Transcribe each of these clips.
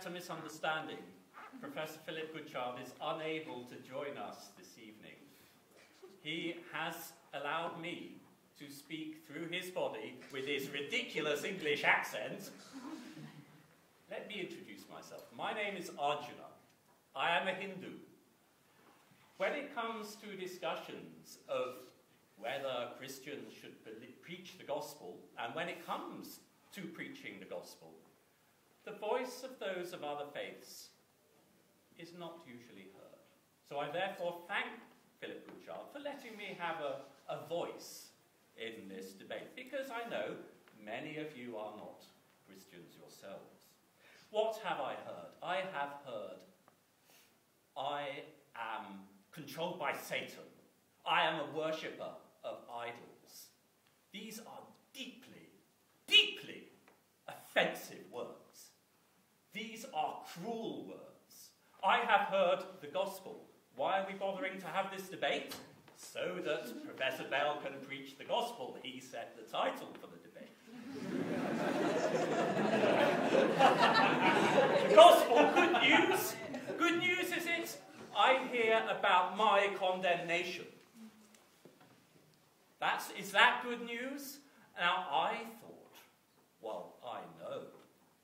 A misunderstanding. Professor Philip Goodchild is unable to join us this evening. He has allowed me to speak through his body with his ridiculous English accent. Let me introduce myself. My name is Arjuna. I am a Hindu. When it comes to discussions of whether Christians should preach the gospel, and when it comes to preaching the gospel, the voice of those of other faiths is not usually heard. So I therefore thank Philip Goodchild for letting me have a voice in this debate, because I know many of you are not Christians yourselves. What have I heard? I have heard, I am controlled by Satan. I am a worshipper of idols. These are deeply, deeply offensive words. These are cruel words. I have heard the gospel. Why are we bothering to have this debate? So that Professor Bell can preach the gospel. He set the title for the debate. The gospel, good news. Good news is it? I hear about my condemnation. Is that good news? Now I thought, well, I know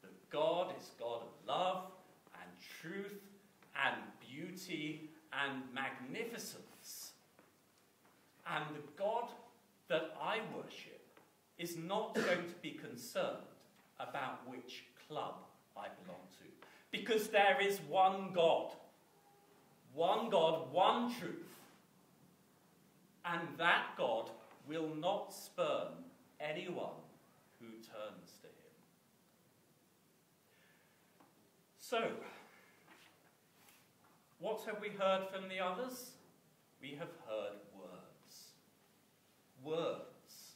that God is God of love and truth and beauty and magnificence. And the God that I worship is not going to be concerned about which club I belong to. Because there is one God, one truth. And that God will not spurn anyone who turns to him. So, what have we heard from the others? We have heard words. Words.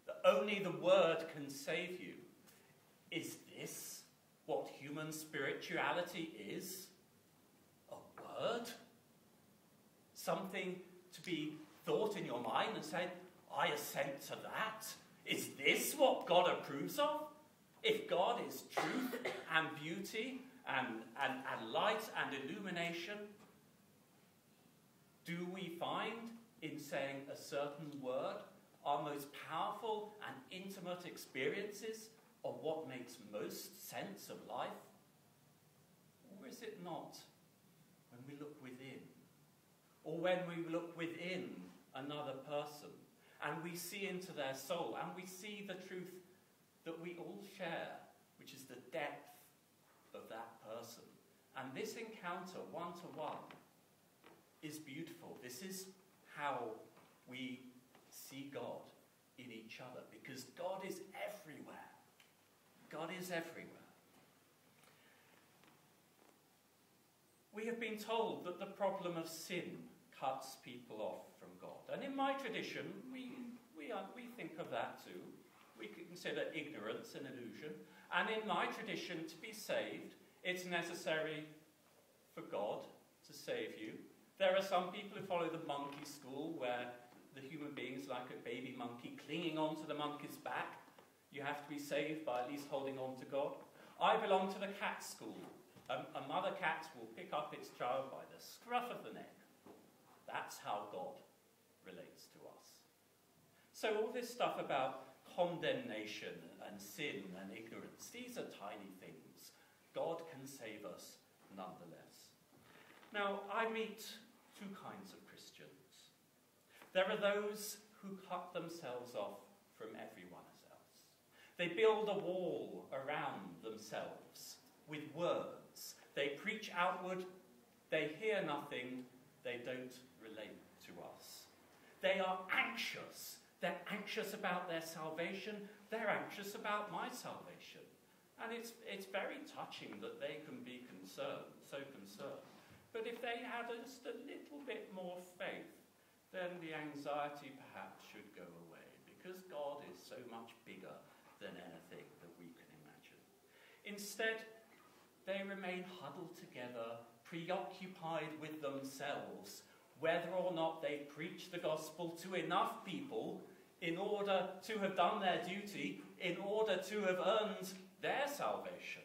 That only the word can save you. Is this what human spirituality is? A word? Something to be thought in your mind and said, I assent to that. Is this what God approves of? If God is truth and beauty and light and illumination, do we find in saying a certain word our most powerful and intimate experiences of what makes most sense of life? Or is it not when we look within? Or when we look within another person and we see into their soul and we see the truth that we all share, which is the depth of that person. And this encounter, one-to-one, is beautiful. This is how we see God in each other, because God is everywhere. God is everywhere. We have been told that the problem of sin cuts people off from God. And in my tradition, we think of that too. We consider ignorance an illusion. And in my tradition, to be saved, it's necessary for God to save you. There are some people who follow the monkey school, where the human being is like a baby monkey clinging onto the monkey's back. You have to be saved by at least holding on to God. I belong to the cat school. A mother cat will pick up its child by the scruff of the neck. That's how God relates to us. So all this stuff about condemnation and sin and ignorance, these are tiny things. God can save us nonetheless. Now, I meet two kinds of Christians. There are those who cut themselves off from everyone else. They build a wall around themselves with words. They preach outward. They hear nothing. They don't relate to us. They are anxious. They're anxious about their salvation. They're anxious about my salvation. And it's very touching that they can be so concerned. But if they had just a little bit more faith, then the anxiety perhaps should go away, because God is so much bigger than anything that we can imagine. Instead, they remain huddled together, preoccupied with themselves, whether or not they preach the gospel to enough people in order to have done their duty, in order to have earned their salvation.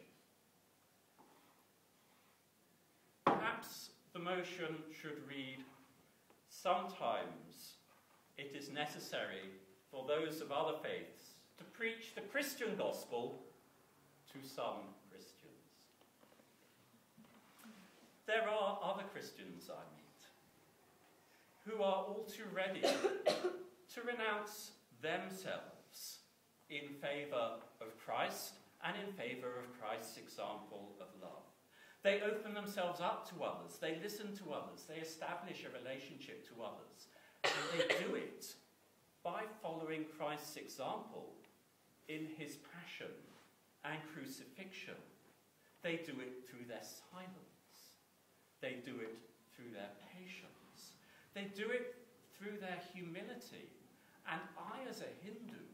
Perhaps the motion should read, sometimes it is necessary for those of other faiths to preach the Christian gospel to some Christians. There are other Christians I meet who are all too ready to renounce themselves in favour of Christ and in favour of Christ's example of love. They open themselves up to others, they listen to others, they establish a relationship to others, and they do it by following Christ's example in his passion and crucifixion. They do it through their silence. They do it through their patience. They do it through their humility. And I, as a Hindu,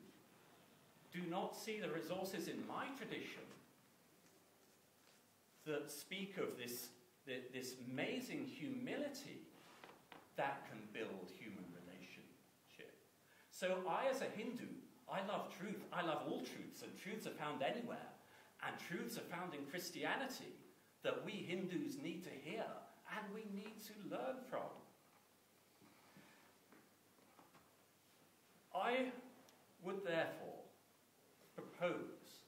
do not see the resources in my tradition that speak of this amazing humility that can build human relationship. So I, as a Hindu, I love truth. I love all truths, and truths are found anywhere. And truths are found in Christianity that we Hindus need to hear and we need to learn from. I would therefore propose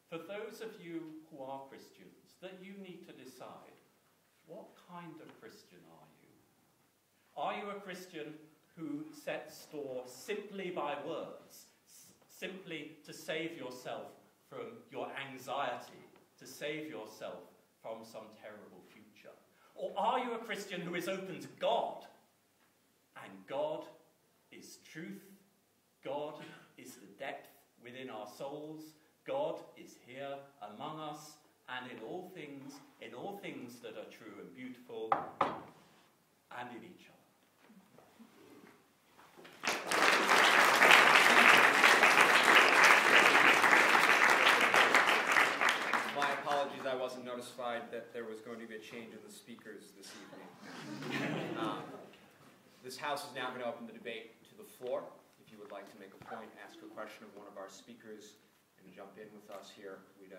for those of you who are Christians that you need to decide, what kind of Christian are you? Are you a Christian who sets store simply by words, simply to save yourself from your anxiety, to save yourself from some terrible future? Or are you a Christian who is open to God? And God is truth. God is the depth within our souls. God is here among us and in all things that are true and beautiful, and in each other. My apologies, I wasn't notified that there was going to be a change in the speakers this evening. This House is now going to open the debate to the floor. If you would like to make a point, ask a question of one of our speakers, and jump in with us here, we'd